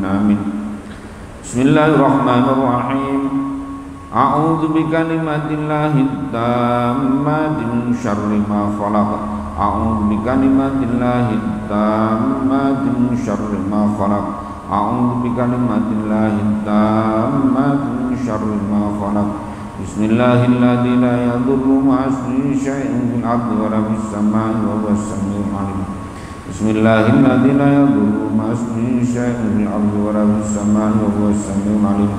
آمين. بسم الله الرحمن الرحيم. أعوذ بكلمات الله التامات من شر ما خلق. أعوذ بكلمات الله التامات من شر ما خلق. أعوذ بكلمات الله التامات من شر ما خلق. بسم الله الذي لا يضر مع اسمه شيء في الأرض ولا في السماء وهو السميع العليم. بسم الله الذي لا يضر مع اسمه شيء في الأرض ولا في السماء وهو السميع العليم.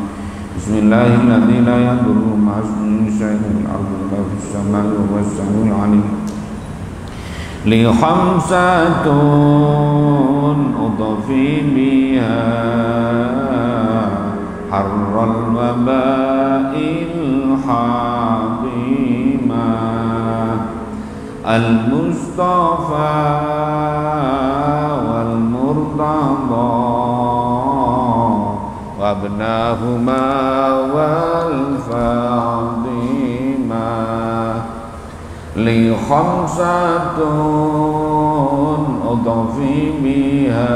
بسم الله الذي لا يضر مع اسمه شيء في الأرض ولا في السماء وهو السميع العليم. لي خمسة أضفي بها حر الوباء الحاضمة المصطفى والمرتضى وابناهما والفاطمة. لي خمسة أضفي بها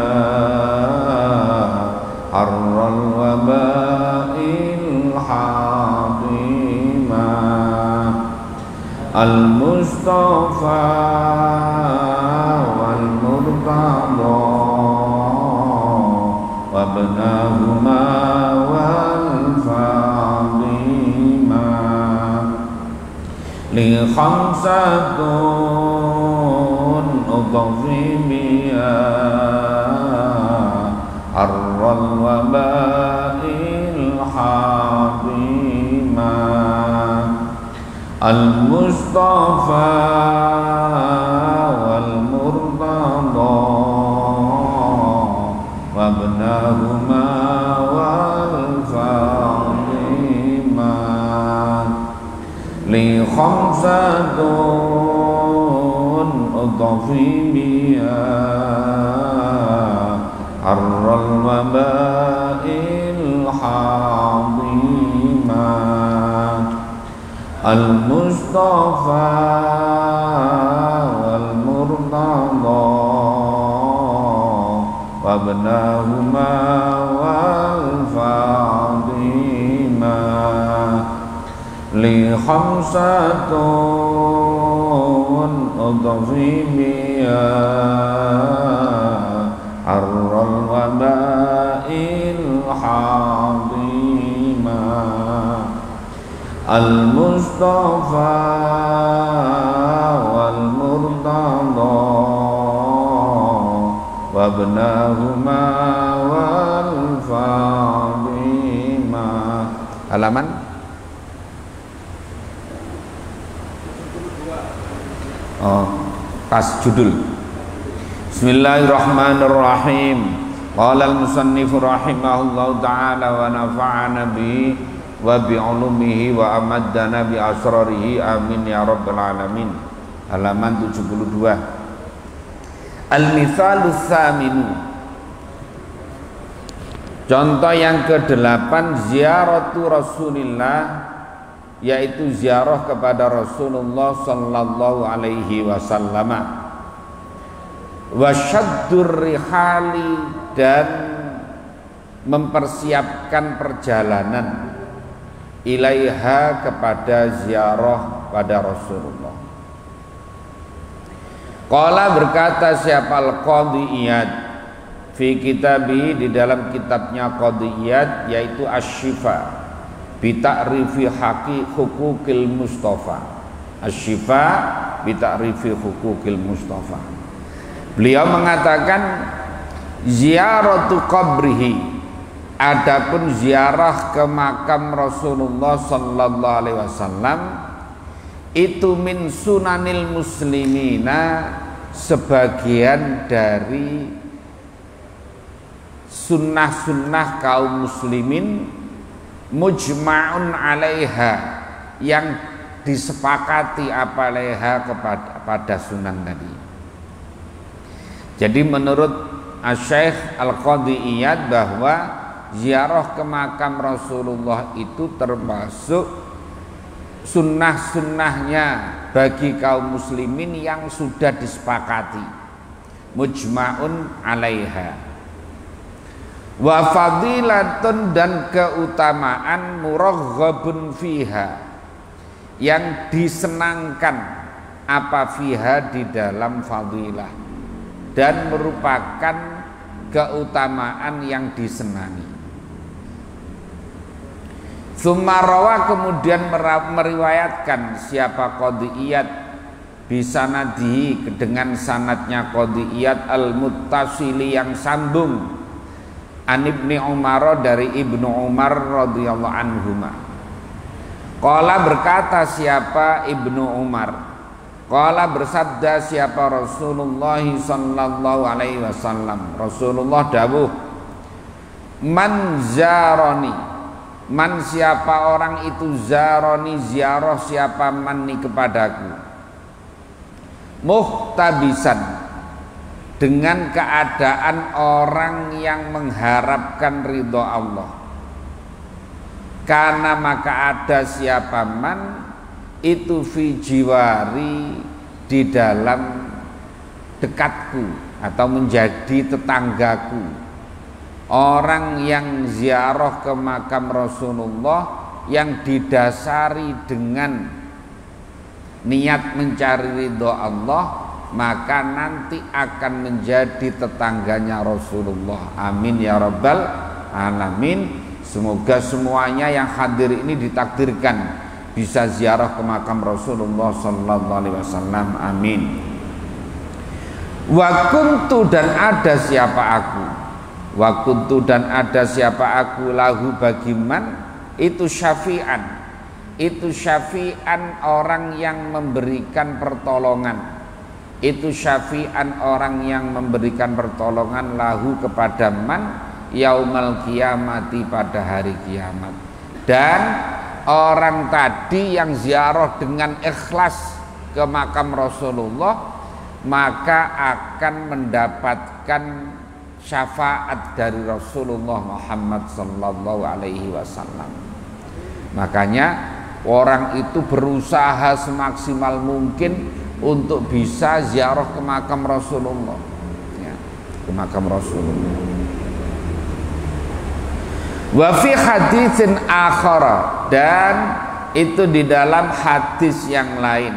حر الوباء الحاضمة المصطفى والمرتضى وابناهما والفاطمة. لي خمسة أضفي بها حر الوباء الحاضمة المصطفى والمرتضى وابناهما والفاطمة. لي خمسة أضفي بها حر الوباء الحاضمة المصطفى والمرتضى وابناهما والفاطمة. لي خمسة أضفي بها حر الوباء الحاضمة المصطفى والمرتضى وابناهما والفاطمة. Halaman pas judul. Bismillahirrahmanirrahim. Qala al-musannif rahimahullahu ta'ala wa nafa'ana bihi wa bi'ulumihi wa amaddana bi asrarihi amin ya rabbal alamin. Halaman 72. Al-mithalus tsaminu. Contoh yang ke-8 ziaratu Rasulillah, yaitu ziarah kepada Rasulullah sallallahu alaihi wasallam. Wasyaddur rihali, dan mempersiapkan perjalanan ilaiha, kepada ziarah pada Rasulullah. Qala, berkata siapa Al-Qadhi Iyad fi kitabi, di dalam kitabnya Qadhi Iyad, yaitu Asy-Syifa bi ta'rifi huquqil Mustafa. Asy-Syifa bi ta'rifi huquqil Mustafa. Beliau mengatakan ziaratu qabrihi, adapun ziarah ke makam Rasulullah sallallahu alaihi wasallam itu min sunanil muslimina, sebagian dari sunnah-sunnah kaum muslimin, mujma'un alaiha, yang disepakati apalaiha, kepada sunan tadi. Jadi menurut Asy-Syaikh Al-Qadhi Iyad bahwa ziarah ke makam Rasulullah itu termasuk sunnah-sunnahnya bagi kaum muslimin yang sudah disepakati, mujma'un alaiha. Wa fadilatun, dan keutamaan muraghabun fiha, yang disenangkan apa fiha di dalam fadilah, dan merupakan keutamaan yang disenangi. Sumarawa, kemudian meriwayatkan siapa Qadiyat bisanadihi, dengan sanadnya Qadiyat al-muttasili, yang sambung, an Ibni Umar, dari Ibnu Umar radhiyallahu anhuma. Qala, berkata siapa Ibnu Umar, qala, bersabda siapa Rasulullah sallallahu alaihi wasallam, Rasulullah dawuh, man zaroni, man siapa orang itu, zaroni ziarah siapa manni kepadaku, muhtabisan, dengan keadaan orang yang mengharapkan ridho Allah, karena maka ada siapa man itu fi jiwari, di dalam dekatku atau menjadi tetanggaku, orang yang ziarah ke makam Rasulullah yang didasari dengan niat mencari ridho Allah, maka nanti akan menjadi tetangganya Rasulullah. Amin ya rabbal alamin. Semoga semuanya yang hadir ini ditakdirkan bisa ziarah ke makam Rasulullah sallallahu alaihi wasallam. Amin. Wa kuntu, dan ada siapa aku, wa kuntu, dan ada siapa aku, lahu bagiman, itu syafi'an, itu syafi'an, orang yang memberikan pertolongan, itu syafi'an, orang yang memberikan pertolongan, lahu kepada man, yaumal kiamati, pada hari kiamat. Dan orang tadi yang ziarah dengan ikhlas ke makam Rasulullah, maka akan mendapatkan syafaat dari Rasulullah Muhammad sallallahu alaihi wasallam. Makanya orang itu berusaha semaksimal mungkin untuk bisa ziarah ke makam Rasulullah, ya, ke makam Rasulullah. Wa fi haditsin akhara, dan itu di dalam hadis yang lain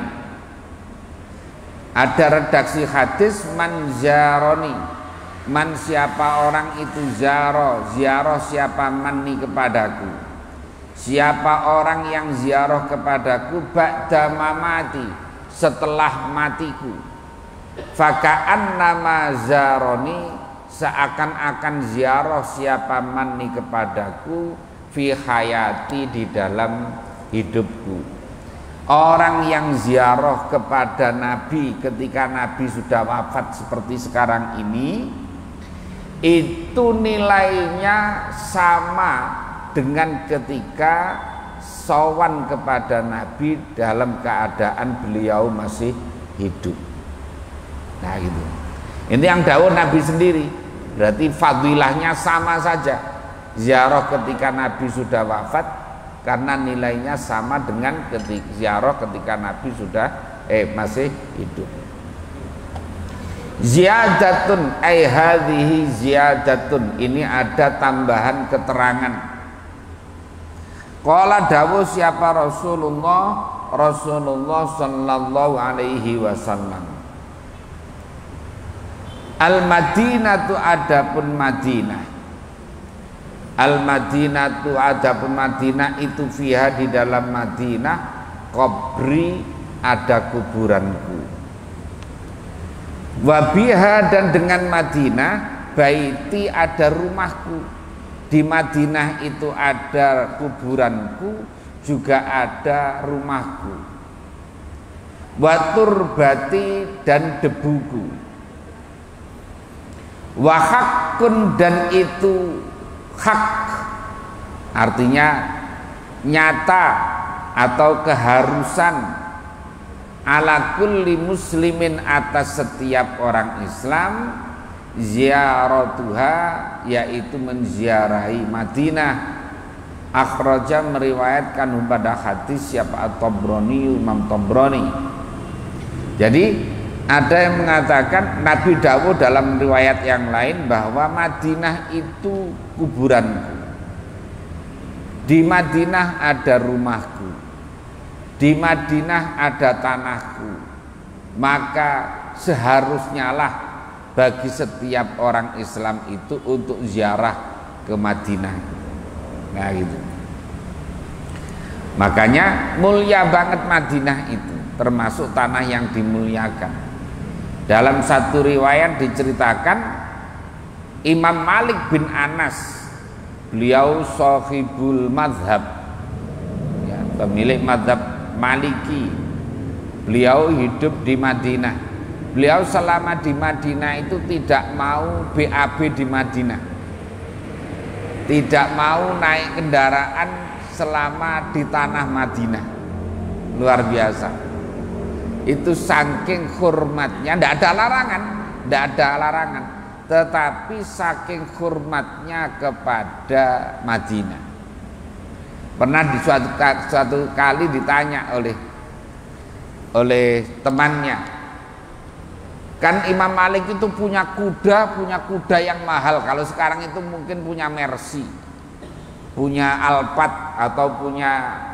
ada redaksi hadis, man zaroni, man siapa orang itu, ziarah siapa manni kepadaku, siapa orang yang ziarah kepadaku, ba'da mamati, setelah matiku, faka'an nama zaroni, seakan-akan ziarah siapa manni kepadaku, fi hayati, di dalam hidupku. Orang yang ziarah kepada Nabi ketika Nabi sudah wafat seperti sekarang ini, itu nilainya sama dengan ketika sowan kepada Nabi dalam keadaan beliau masih hidup. Nah gitu. Ini yang dawuh Nabi sendiri. Berarti fadilahnya sama saja. Ziarah ketika Nabi sudah wafat, karena nilainya sama dengan ziarah ketika Nabi sudah masih hidup. Ziyadatun, ai hadhihi ziyadatun, ini ada tambahan keterangan. Qala dawuh siapa Rasulullah sallallahu alaihi wasallam, Al-Madinatu, adapun Madinah, Al-Madinatu, adapun Madinah, itu fiha, di dalam Madinah, qabri, ada kuburanku, wabiha, dan dengan Madinah, baiti, ada rumahku. Di Madinah itu ada kuburanku, juga ada rumahku, waturbati, dan debuku, wahakun, dan itu hak, artinya nyata atau keharusan, ala kulli muslimin, atas setiap orang Islam, ziaratuha, yaitu menziarahi Madinah. Akhraja, meriwayatkan pada hadis siapa, At-Tabrani, Imam Tabrani. Jadi Ada yang mengatakan Nabi dawuh dalam riwayat yang lain bahwa Madinah itu kuburanku. Di Madinah ada rumahku. Di Madinah ada tanahku. Maka seharusnya lah bagi setiap orang Islam itu untuk ziarah ke Madinah. Nah gitu. Makanya mulia banget Madinah itu, termasuk tanah yang dimuliakan. Dalam satu riwayat diceritakan Imam Malik bin Anas, beliau sahibul madhab, ya, pemilik madhab Maliki. Beliau hidup di Madinah. Beliau selama di Madinah itu tidak mau BAB di Madinah, tidak mau naik kendaraan selama di tanah Madinah. Luar biasa. Itu saking hormatnya, tidak ada larangan, tetapi saking hormatnya kepada Madinah. Pernah di suatu kali ditanya oleh temannya, kan Imam Malik itu punya kuda yang mahal. Kalau sekarang itu mungkin punya Mercy, punya Alphard, atau punya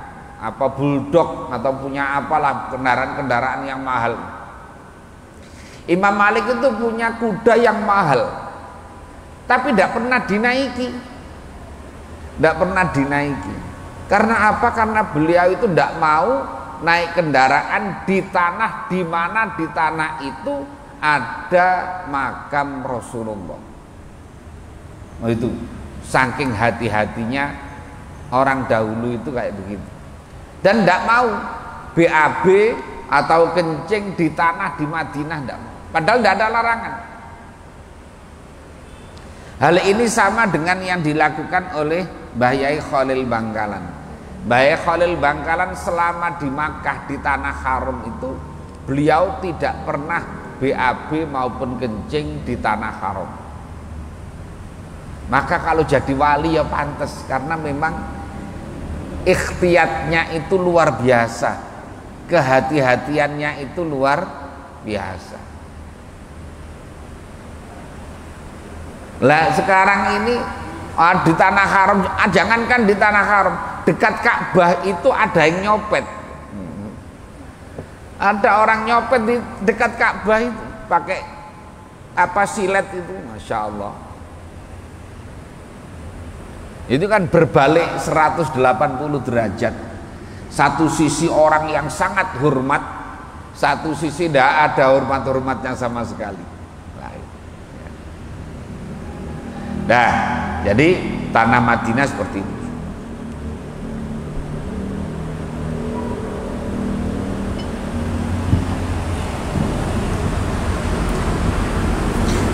Bulldog, atau punya apalah kendaraan yang mahal. Imam Malik itu punya kuda yang mahal, tapi tidak pernah dinaiki. Karena apa? Karena beliau itu tidak mau naik kendaraan di tanah di mana di tanah itu ada makam Rasulullah. Oh, itu saking hati-hatinya orang dahulu itu kayak begitu. Dan tidak mau BAB atau kencing di tanah di Madinah, tidak mau. Padahal tidak ada larangan. Hal ini sama dengan yang dilakukan oleh Mbah Yai Khalil Bangkalan. Mbah Yai Khalil Bangkalan selama di Makkah di tanah haram itu beliau tidak pernah BAB maupun kencing di tanah haram. Maka kalau jadi wali ya pantas, karena memang ikhtiyatnya itu luar biasa, kehati-hatiannya itu luar biasa. Lah sekarang ini di tanah haram, jangankan di tanah haram, dekat Ka'bah itu ada yang nyopet. Ada orang nyopet di dekat Ka'bah itu pakai silet itu, masya Allah. Itu kan berbalik 180 derajat. Satu sisi orang yang sangat hormat, satu sisi tidak ada hormat-hormatnya sama sekali. Nah, jadi tanah Madinah seperti itu.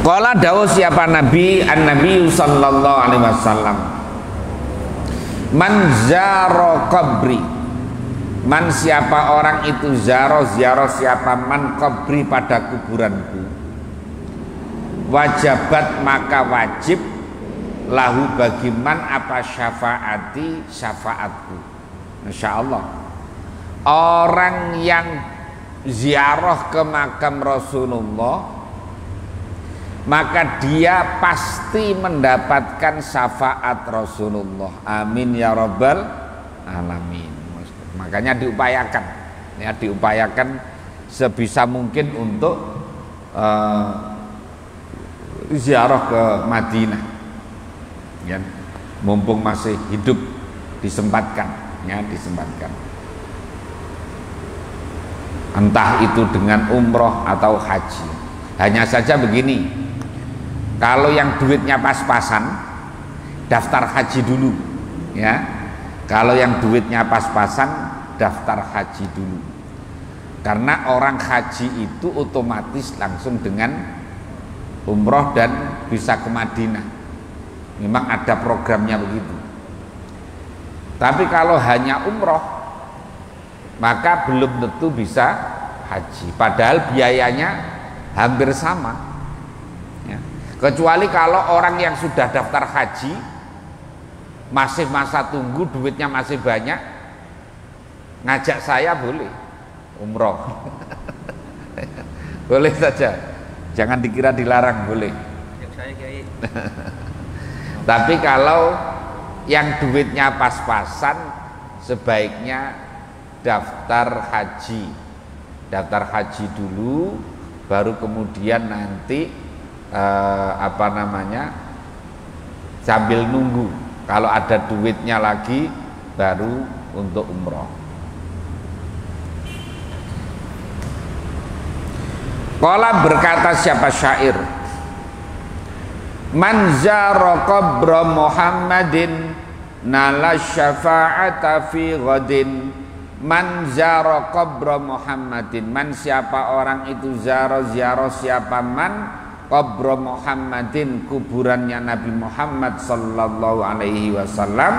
Qala dawuh siapa Nabi, an-Nabi sallallahu alaihi wasallam, man zaro qabri, man siapa orang itu ziarah siapa man qabri pada kuburanku, wajabat maka wajib lahu bagi man apa syafaati syafaatku. Masya Allah, orang yang ziarah ke makam Rasulullah maka dia pasti mendapatkan syafaat Rasulullah. Amin ya rabbal alamin. Makanya diupayakan, ya, diupayakan sebisa mungkin untuk ziarah ke Madinah, ya, mumpung masih hidup, disempatkan, ya, disempatkan. Entah itu dengan umroh atau haji. Hanya saja begini, kalau yang duitnya pas-pasan, daftar haji dulu, ya. Kalau yang duitnya pas-pasan, daftar haji dulu. Karena orang haji itu otomatis langsung dengan umroh dan bisa ke Madinah. Memang ada programnya begitu. Tapi kalau hanya umroh, maka belum tentu bisa haji. Padahal biayanya hampir sama. Kecuali kalau orang yang sudah daftar haji masih masa tunggu, duitnya masih banyak, ngajak saya boleh umroh. Boleh saja, jangan dikira dilarang, boleh. Saya Kiai. Tapi kalau yang duitnya pas-pasan, sebaiknya daftar haji dulu, baru kemudian nanti sambil nunggu kalau ada duitnya lagi baru untuk umroh. Qala berkata siapa syair, man zara qabra Muhammadin nala syafa'ata fi ghadin. Man zara qabra Muhammadin, man siapa orang itu ziarah siapa man qabra Muhammadin, kuburannya Nabi Muhammad sallallahu alaihi wasallam,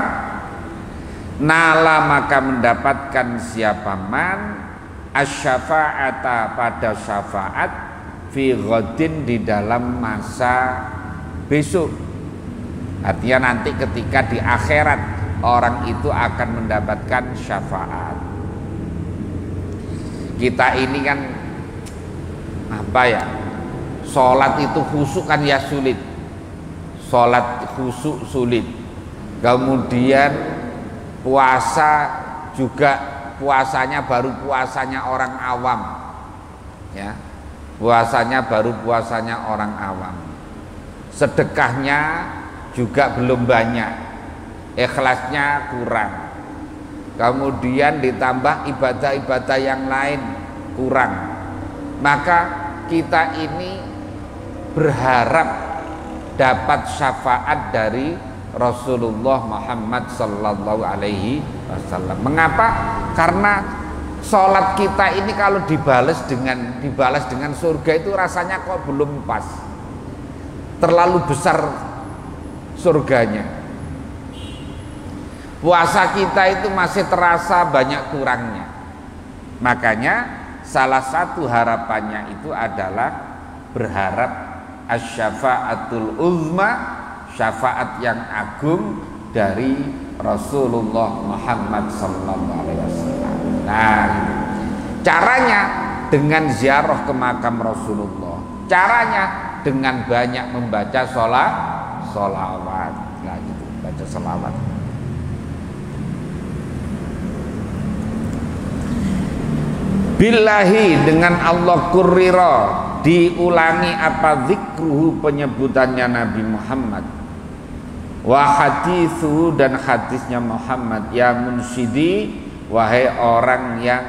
nala maka mendapatkan siapa man asyafa'ata pada syafaat fi ghadin di dalam masa besok. Artinya nanti ketika di akhirat orang itu akan mendapatkan syafaat. Kita ini kan sholat itu khusyuk kan ya sulit. Sholat khusyuk sulit. Kemudian puasa juga, puasanya baru puasanya orang awam, ya, puasanya baru puasanya orang awam. Sedekahnya juga belum banyak, ikhlasnya kurang, kemudian ditambah ibadah-ibadah yang lain kurang. Maka kita ini berharap dapat syafaat dari Rasulullah Muhammad sallallahu alaihi wasallam. Mengapa? Karena sholat kita ini kalau dibalas dengan surga itu rasanya kok belum pas. Terlalu besar surganya. Puasa kita itu masih terasa banyak kurangnya. Makanya salah satu harapannya itu adalah berharap asy-syafa'atul uzma, syafaat yang agung dari Rasulullah Muhammad sallallahu alaihi wasallam. Nah, caranya dengan ziarah ke makam Rasulullah. Caranya dengan banyak membaca sholawat. Nah, gitu, baca sholawat. Billahi, dengan Allah kurrira, diulangi apa zikruhu, penyebutannya Nabi Muhammad, wa hadithu, dan hadisnya Muhammad, ya munsidi, wahai orang yang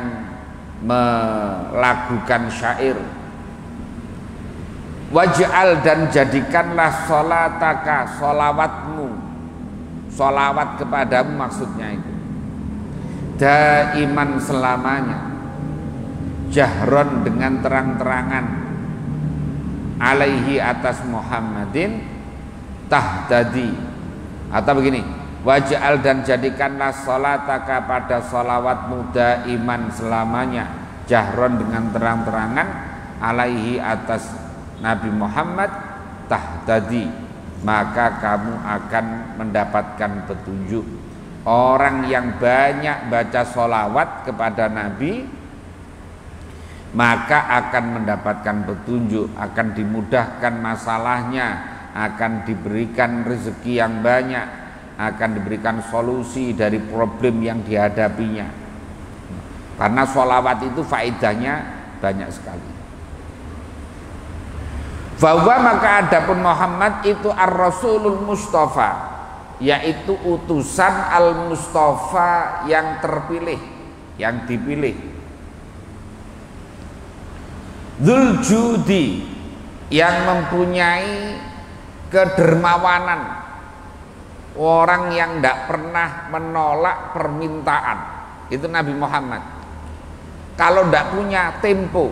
melakukan syair, waj'al, dan jadikanlah sholataka, sholawatmu, sholawat kepadamu maksudnya itu, daiman, selamanya, jahron, dengan terang-terangan, alaihi, atas Muhammadin, tahdadi, atau begini, waj'al, dan jadikanlah sholataka, pada sholawatmu, daiman, selamanya, jahron, dengan terang-terangan, alaihi, atas Nabi Muhammad, tahdadi, maka kamu akan mendapatkan petunjuk. Orang yang banyak baca sholawat kepada Nabi maka akan mendapatkan petunjuk, akan dimudahkan masalahnya, akan diberikan rezeki yang banyak, akan diberikan solusi dari problem yang dihadapinya. Karena sholawat itu faedahnya banyak sekali. Bahwa maka adapun Muhammad itu ar-Rasulul Mustafa, yaitu utusan al-Mustafa, yang terpilih, yang dipilih. Dzul judi, yang mempunyai kedermawanan, orang yang tidak pernah menolak permintaan, itu Nabi Muhammad. Kalau tidak punya tempo,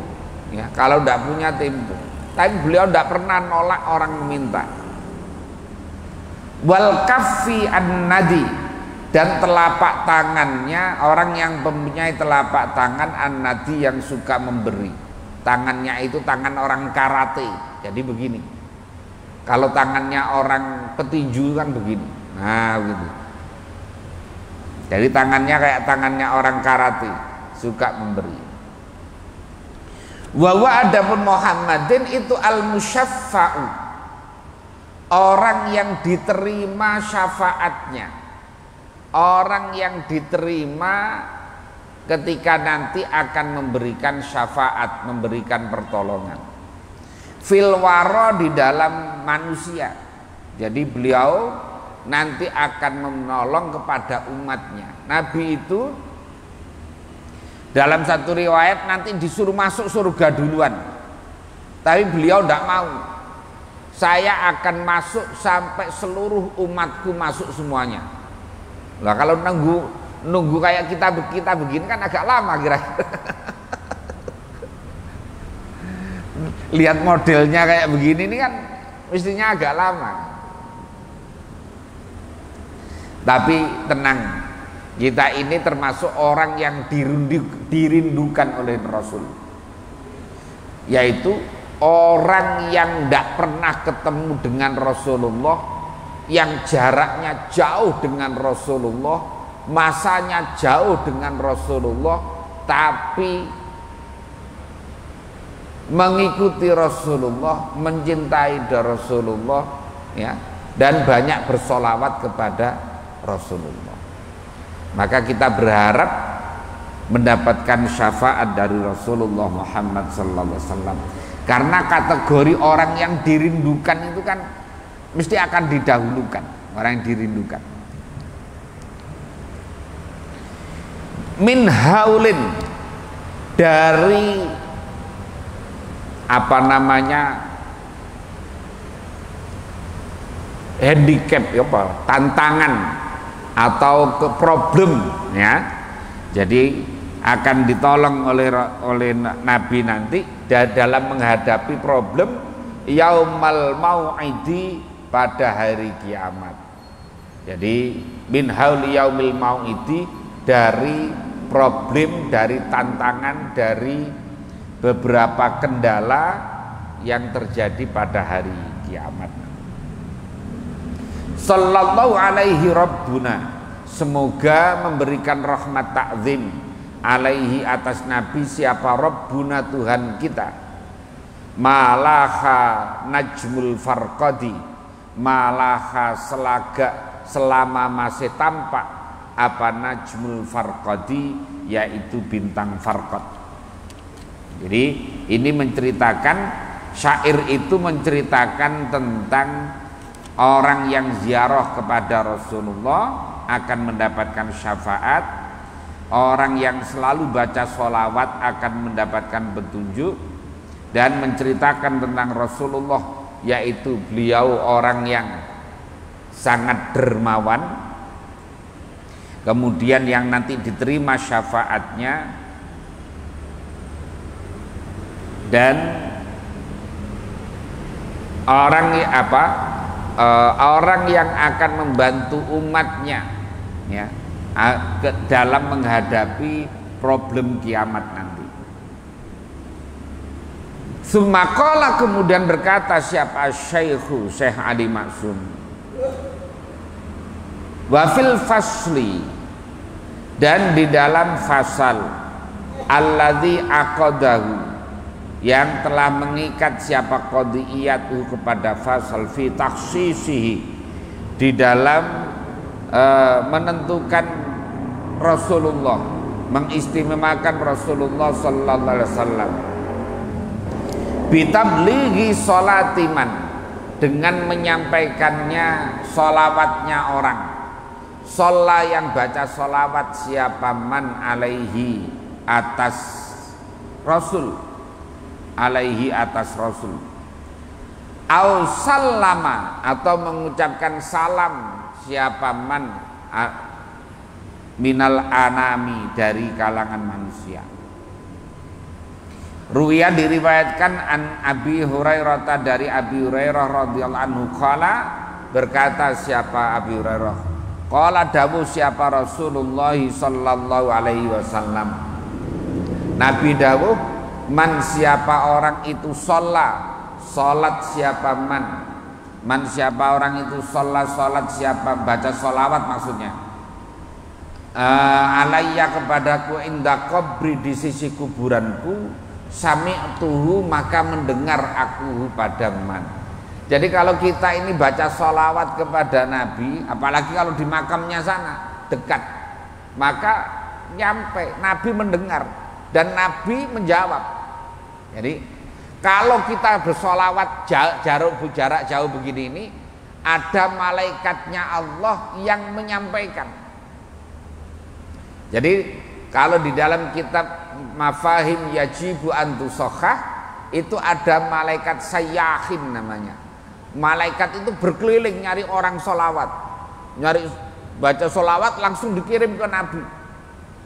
ya, kalau tidak punya tempo, tapi beliau tidak pernah nolak orang meminta. Wal kaffi an-nadi, dan telapak tangannya, orang yang mempunyai telapak tangan an-nadi, yang suka memberi. Tangannya itu tangan orang karate, jadi begini. Kalau tangannya orang petinju kan begini, nah gitu. Jadi tangannya kayak tangannya orang karate, suka memberi. Wa adapun Muhammadin itu al-musyaffa'u, orang yang diterima syafaatnya, orang yang diterima ketika nanti akan memberikan syafaat, memberikan pertolongan. Fil waro, di dalam manusia. Jadi beliau nanti akan menolong kepada umatnya. Nabi itu dalam satu riwayat nanti disuruh masuk surga duluan, tapi beliau tidak mau. Saya akan masuk sampai seluruh umatku masuk semuanya. Lah kalau nunggu kayak kita begini kan agak lama kira-kira. Lihat modelnya kayak begini ini kan mestinya agak lama. Tapi tenang, kita ini termasuk orang yang dirindukan oleh Rasul, yaitu orang yang tidak pernah ketemu dengan Rasulullah, yang jaraknya jauh dengan Rasulullah, masanya jauh dengan Rasulullah, tapi mengikuti Rasulullah, mencintai Rasulullah, ya, dan banyak bersolawat kepada Rasulullah. Maka kita berharap mendapatkan syafaat dari Rasulullah Muhammad sallallahu alaihi wasallam. Karena kategori orang yang dirindukan itu kan mesti akan didahulukan, orang yang dirindukan. Min haulin, dari apa namanya, handicap, ya apa, tantangan atau ke problem, ya. Jadi akan ditolong oleh Nabi nanti dalam menghadapi problem yaumal mau'idi, pada hari kiamat. Jadi min hauli yaumil mau'idi, dari problem, dari tantangan, dari beberapa kendala yang terjadi pada hari kiamat. Sallallahu alaihi rabbuna, semoga memberikan rahmat ta'zim alaihi, atas Nabi, siapa Rabbuna, Tuhan kita. Malaha najmul farqadi, malaha selama masih tampak apa najmul farqadi, yaitu bintang farqad. Jadi ini menceritakan, syair itu menceritakan tentang orang yang ziarah kepada Rasulullah akan mendapatkan syafaat, orang yang selalu baca sholawat akan mendapatkan petunjuk, dan menceritakan tentang Rasulullah, yaitu beliau orang yang sangat dermawan, kemudian yang nanti diterima syafaatnya, dan orang yang akan membantu umatnya, ya, dalam menghadapi problem kiamat nanti. Sumaqala, kemudian berkata siapa, Syekh Ali Maksum, wafil fasli, dan di dalam fasal, alladzi aqadahu, yang telah mengikat siapa qadiyatuhu kepada fasal, fi takhsisihi, di dalam menentukan Rasulullah, mengistimewakan Rasulullah sallallahu alaihi wasallam, bitablighi sholatiman, dengan menyampaikannya sholawatnya orang. Sholla, yang baca sholawat, siapa, man alaihi, atas Rasul, alaihi, atas Rasul. Au sallama, atau mengucapkan salam, siapa, man minal anami, dari kalangan manusia. Ruwiya, diriwayatkan an Abi Hurairah, dari Abi Hurairah radhiyallahu anhu, qala, berkata siapa Abi Hurairah, qala dawuh siapa Rasulullah sallallahu alaihi wasallam, Nabi dawuh, man, siapa orang itu salat siapa, man siapa orang itu salat siapa, baca sholawat maksudnya, alayya, kepadaku, inda qabri, di sisi kuburanku, sami'tuhu maka mendengar aku pada man. Jadi kalau kita ini baca sholawat kepada Nabi, apalagi kalau di makamnya sana dekat, maka nyampe, Nabi mendengar dan Nabi menjawab. Jadi kalau kita bersolawat jarak jauh begini ini, ada malaikatnya Allah yang menyampaikan. Jadi kalau di dalam kitab Mafahim Yajibu Antusokhah itu ada malaikat sayyahin namanya. Malaikat itu berkeliling nyari orang solawat, nyari baca solawat langsung dikirim ke Nabi.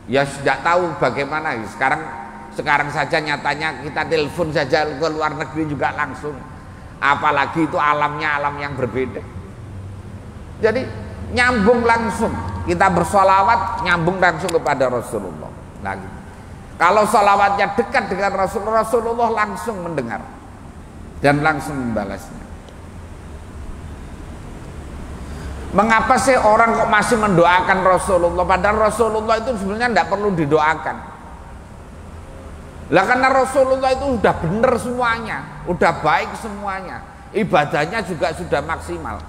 Ya tidak tahu bagaimana sekarang saja nyatanya kita telepon saja ke luar negeri juga langsung, apalagi itu alamnya alam yang berbeda. Jadi nyambung langsung, kita bersolawat nyambung langsung kepada Rasulullah lagi. Kalau solawatnya dekat dengan Rasulullah langsung mendengar dan langsung membalasnya. Mengapa sih orang kok masih mendoakan Rasulullah, padahal Rasulullah itu sebenarnya tidak perlu didoakan? Lah karena Rasulullah itu sudah benar semuanya, udah baik semuanya, ibadahnya juga sudah maksimal.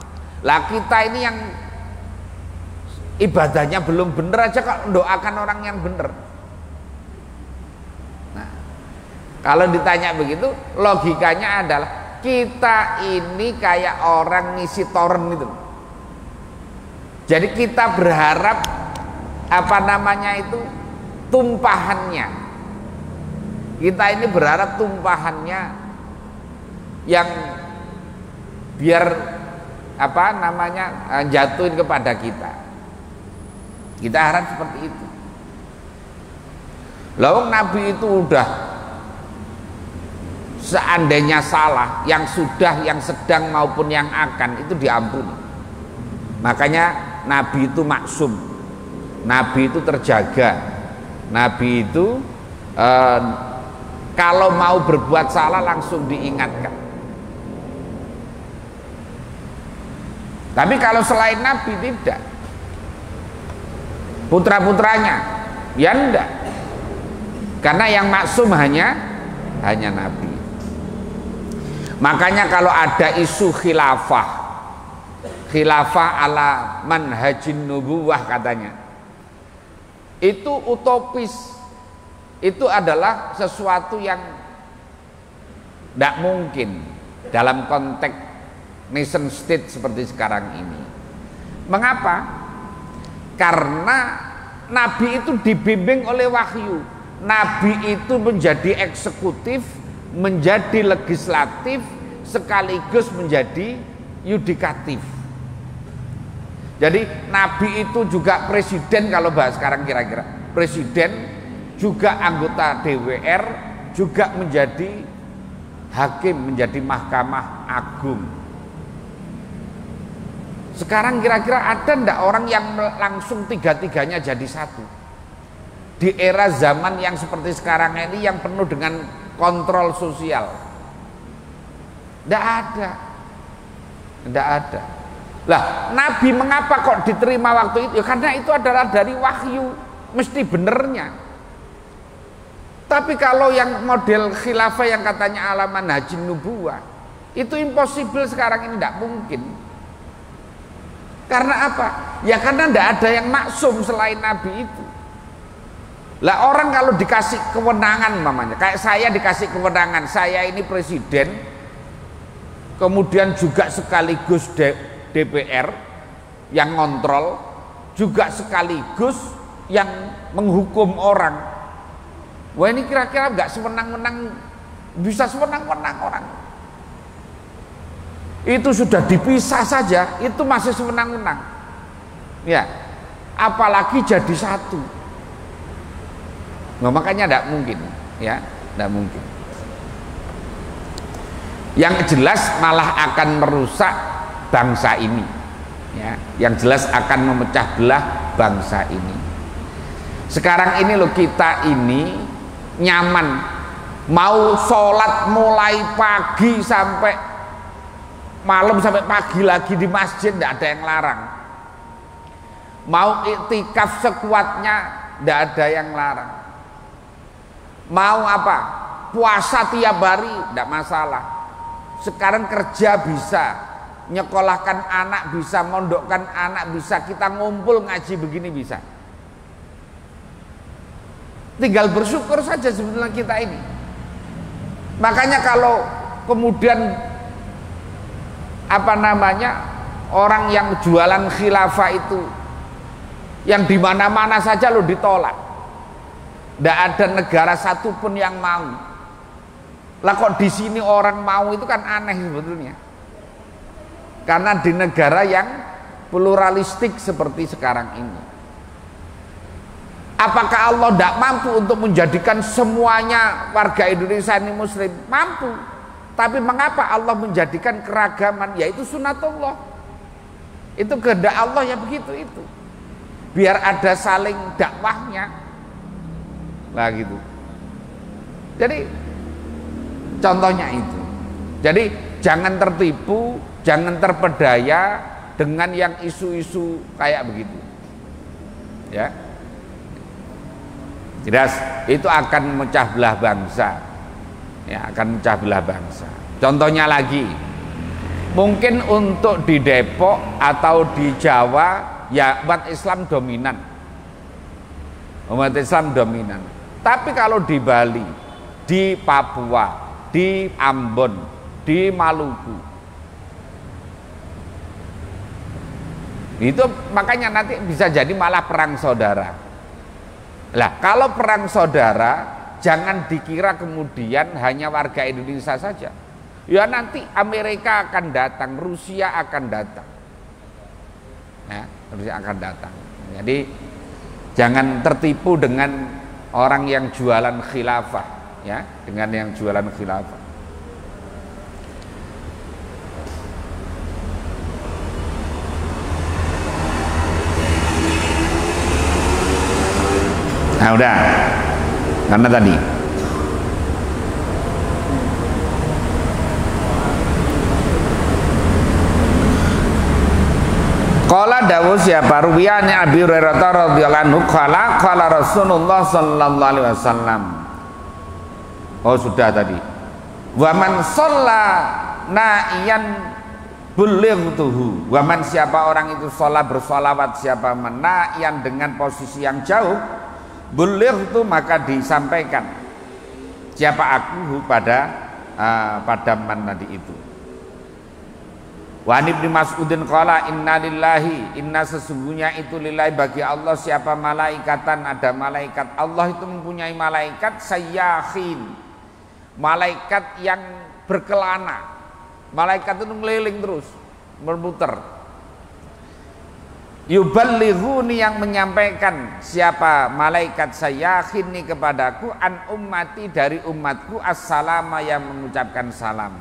Lah kita ini yang ibadahnya belum benar aja kok mendoakan orang yang benar. Nah, kalau ditanya begitu, logikanya adalah kita ini kayak orang ngisi toren itu. Jadi kita berharap tumpahannya. Kita ini berharap tumpahannya yang biar jatuhin kepada kita. Kita harap seperti itu. Lalu Nabi itu udah seandainya salah, yang sudah, yang sedang maupun yang akan itu diampuni. Makanya Nabi itu maksum, Nabi itu terjaga, Nabi itu kalau mau berbuat salah langsung diingatkan. Tapi kalau selain Nabi tidak, putra-putranya ya enggak, karena yang maksum hanya Nabi. Makanya kalau ada isu khilafah ala manhajin nubuwah katanya, itu utopis, itu adalah sesuatu yang tidak mungkin dalam konteks nation state seperti sekarang ini. Mengapa? Karena Nabi itu dibimbing oleh wahyu. Nabi itu menjadi eksekutif, menjadi legislatif, sekaligus menjadi yudikatif. Jadi Nabi itu juga presiden, kalau bahas sekarang kira-kira presiden, juga anggota DPR, juga menjadi hakim, menjadi mahkamah agung. Sekarang kira-kira ada ndak orang yang langsung tiga-tiganya jadi satu? Di era zaman yang seperti sekarang ini yang penuh dengan kontrol sosial, ndak ada. Lah Nabi mengapa kok diterima waktu itu? Ya, karena itu adalah dari wahyu, mesti benernya. Tapi kalau yang model khilafah yang katanya ala manhajin nubuwah, itu impossible sekarang ini, tidak mungkin. Karena apa? Ya karena tidak ada yang maksum selain Nabi itu. Lah orang kalau dikasih kewenangan, mamanya kayak saya dikasih kewenangan, saya ini presiden, kemudian juga sekaligus DPR yang ngontrol, juga sekaligus yang menghukum orang. Wah ini kira-kira nggak sewenang-wenang, bisa sewenang-wenang orang. Itu sudah dipisah saja, itu masih sewenang-wenang. Ya, apalagi jadi satu. Nah, makanya tidak mungkin, ya, tidak mungkin. Yang jelas malah akan merusak bangsa ini, ya, yang jelas akan memecah belah bangsa ini. Sekarang ini loh, kita ini nyaman, mau sholat mulai pagi sampai malam, sampai pagi lagi di masjid tidak ada yang larang. Mau iktikaf sekuatnya tidak ada yang larang. Mau apa? puasa tiap hari tidak masalah. Sekarang kerja bisa, nyekolahkan anak bisa, mondokkan anak bisa, kita ngumpul ngaji begini bisa. Tinggal bersyukur saja sebetulnya kita ini. Makanya kalau kemudian orang yang jualan khilafah itu yang di mana-mana saja lo ditolak. Tidak ada negara satupun yang mau. Lah kok di sini orang mau, itu kan aneh sebetulnya. Karena di negara yang pluralistik seperti sekarang ini. Apakah Allah tidak mampu untuk menjadikan semuanya warga Indonesia ini muslim? Mampu. Tapi mengapa Allah menjadikan keragaman? Yaitu sunatullah. Itu kehendak Allah ya begitu itu. Biar ada saling dakwahnya. Lah gitu. Jadi contohnya itu. Jadi jangan tertipu, jangan terpedaya dengan yang isu-isu kayak begitu. Ya. Jelas itu akan memecah belah bangsa. Ya, akan memecah belah bangsa. Contohnya lagi, mungkin untuk di Depok atau di Jawa ya umat Islam dominan. Umat Islam dominan. Tapi kalau di Bali, di Papua, di Ambon, di Maluku, itu makanya nanti bisa jadi malah perang saudara. Lah kalau perang saudara, jangan dikira kemudian hanya warga Indonesia saja. Ya nanti Amerika akan datang, Rusia akan datang. Ya, Rusia akan datang. Jadi jangan tertipu dengan orang yang jualan khilafah, ya, dengan yang jualan khilafah. Nah udah, karena tadi qala dawu siapa ruwiyani Abi Hurairah radhiyallahu anhu qala Rasulullah sallallahu alaihi wasallam. Oh sudah tadi. Wa man shalla na'iyan bulightuhu. Wa man siapa orang itu sholat bersolawat siapa na'iyan dengan posisi yang jauh, bulightu maka disampaikan siapa aku pada man tadi itu. Wa Ibnu Mas'udin qala inna lillahi, inna sesungguhnya itu lillahi bagi Allah siapa malaikatan, ada malaikat. Allah itu mempunyai malaikat sayyahin, malaikat yang berkelana. Malaikat itu ngeliling terus, berputar. Yuballighuni yang menyampaikan siapa malaikat sayyahin ini kepadaku an ummati dari umatku assalama yang mengucapkan salam.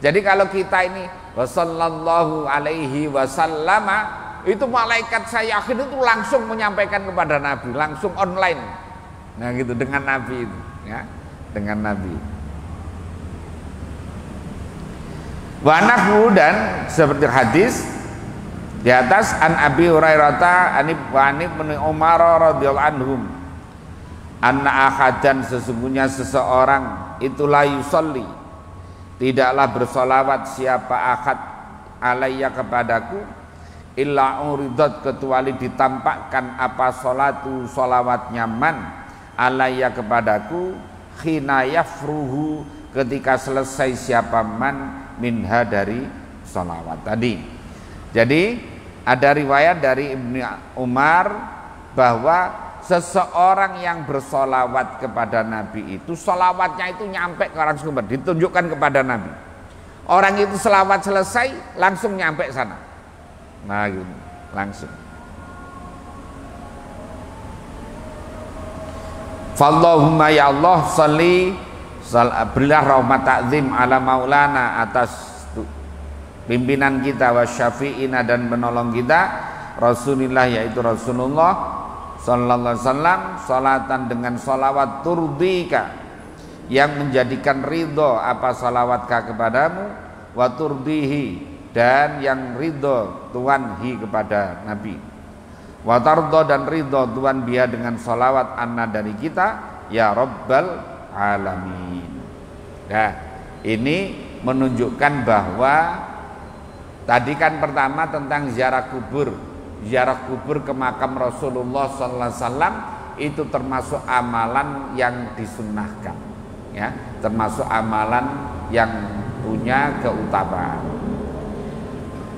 Jadi kalau kita ini wassallallahu alaihi wasallama, itu malaikat sayyahin itu langsung menyampaikan kepada Nabi, langsung online. Nah gitu dengan Nabi itu, ya, dengan Nabi. Wa nahwu dan seperti hadis di atas an Abi Hurairah an Ibnu Umar radhiyallahu anhum anna ahadan sesungguhnya seseorang itu la yusolli tidaklah bersolawat siapa ahad alayya kepadaku illa uridat kecuali ditampakkan apa solawatnya man alayya kepadaku khina yafruhu ketika selesai siapa man minha dari solawat tadi. Jadi ada riwayat dari Ibnu Umar bahwa seseorang yang bersolawat kepada Nabi itu solawatnya itu nyampe ke orang sumber, ditunjukkan kepada Nabi. Orang itu selawat selesai langsung nyampe sana. Nah gitu, langsung. Fallahumma ya Allah sholli berilah rahmat ta'zim ala maulana atas pimpinan kita wa syafi'ina dan menolong kita Rasulullah yaitu Rasulullah sallallahu alaihi wasallam salatan dengan salawat turdika yang menjadikan ridho apa salawatkah kepadamu wa turdihi dan yang ridho Tuhan kepada Nabi wa tardo dan ridho Tuhan biha dengan salawat anna dari kita ya Rabbal alamin. Nah, ini menunjukkan bahwa tadi kan pertama tentang ziarah kubur ke makam Rasulullah sallallahu alaihi wasallam itu termasuk amalan yang disunnahkan, ya, termasuk amalan yang punya keutamaan.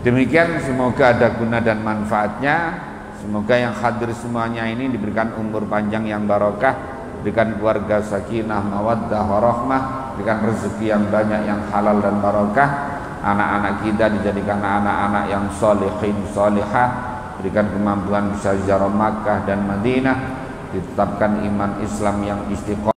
Demikian, semoga ada guna dan manfaatnya. Semoga yang hadir semuanya ini diberikan umur panjang yang barokah, diberikan keluarga sakinah, mawaddah, warahmah, diberikan rezeki yang banyak yang halal dan barokah. Anak-anak kita dijadikan anak-anak yang sholihin, sholihah, berikan kemampuan bisa ziarah Makkah dan Madinah, ditetapkan iman Islam yang istiqomah.